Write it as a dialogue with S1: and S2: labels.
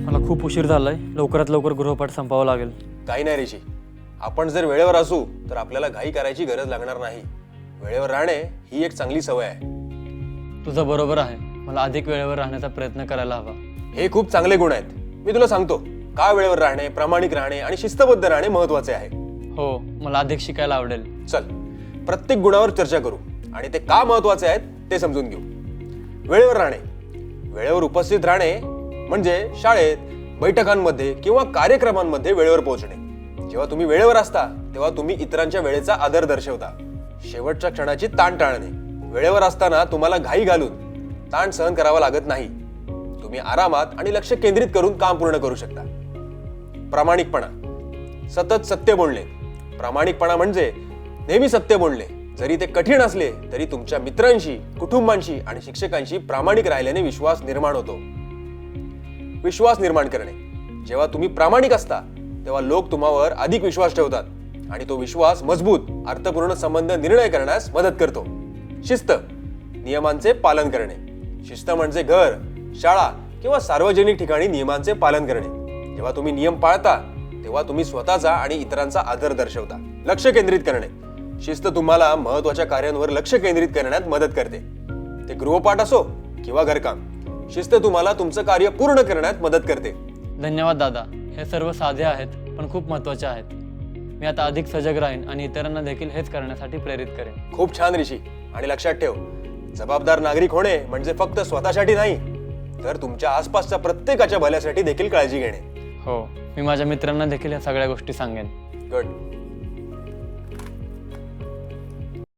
S1: मला खूप उशीर झालाय, लवकरात लवकर गृहपाठ संपवावा लागेल.
S2: काही नाही ऋषी, आपण जर वेळेवर असू तर आपल्याला घाई करायची गरज लागणार नाही. वेळेवर राहणे ही एक चांगली सवय आहे.
S1: तुझं बरोबर आहे, मला अधिक वेळेवर राहण्याचा प्रयत्न करायला हवा.
S2: हे खूप चांगले गुण आहेत. मी तुला सांगतो का वेळेवर राहणे, प्रामाणिक राहणे आणि शिस्तबद्ध राहणे महत्वाचे आहे.
S1: हो, मला अधिक शिकायला आवडेल.
S2: चल प्रत्येक गुणावर चर्चा करू आणि ते का महत्वाचे आहेत ते समजून घेऊ. वेळेवर राहणे, वेळेवर उपस्थित राहणे म्हणजे शाळेत, बैठकांमध्ये किंवा कार्यक्रमांमध्ये वेळेवर पोहोचणे. जेव्हा तुम्ही वेळेवर असता तेव्हा तुम्ही इतरांच्या वेळेचा आदर दर्शवता. शेवटच्या क्षणाची ताण टाळणे, वेळेवर असताना तुम्हाला घाई घालून ताण सहन करावा लागत नाही. तुम्ही आरामात आणि लक्ष केंद्रित करून काम पूर्ण करू शकता. प्रामाणिकपणा, सतत सत्य बोलणे. प्रामाणिकपणा म्हणजे नेहमी सत्य बोलणे, जरी ते कठीण असले तरी तुमच्या मित्रांशी, कुटुंबांशी आणि शिक्षकांशी प्रामाणिक राहिल्याने विश्वास निर्माण होतो. विश्वास निर्माण करणे, जेव्हा तुम्ही प्रामाणिक असता तेव्हा लोक तुम्हावर अधिक विश्वास ठेवतात आणि तो विश्वास मजबूत, अर्थपूर्ण संबंध निर्णय करण्यास मदत करतो. शिस्त, नियमांचे पालन करणे. शिस्त म्हणजे घर, शाळा किंवा सार्वजनिक ठिकाणी नियमांचे पालन करणे. जेव्हा तुम्ही नियम पाळता तेव्हा तुम्ही स्वतःचा आणि इतरांचा आदर दर्शवता. लक्ष केंद्रित करणे, शिस्त तुम्हाला महत्वाच्या कार्यांवर लक्ष केंद्रित करण्यात मदत करते. ते गृहपाठ असो किंवा घरकाम, शिस्त तुम्हाला तुमचं कार्य पूर्ण करण्यात मदत करते.
S1: धन्यवाद दादा, हे सर्व साधे आहेत पण खूप महत्त्वाचे आहेत. मी आता अधिक सजग राहीन आणि इतरांना देखील हेच करण्यासाठी प्रेरित करेन.
S2: खूप छान ऋषी, आणि लक्षात ठेव, जबाबदार नागरिक होणे म्हणजे फक्त स्वतःसाठी नाही तर तुमच्या आसपासच्या प्रत्येकाच्या भल्यासाठी देखील काळजी घेणे.
S1: हो, मी माझ्या मित्रांना देखील या सगळ्या गोष्टी सांगेन.
S2: गुड.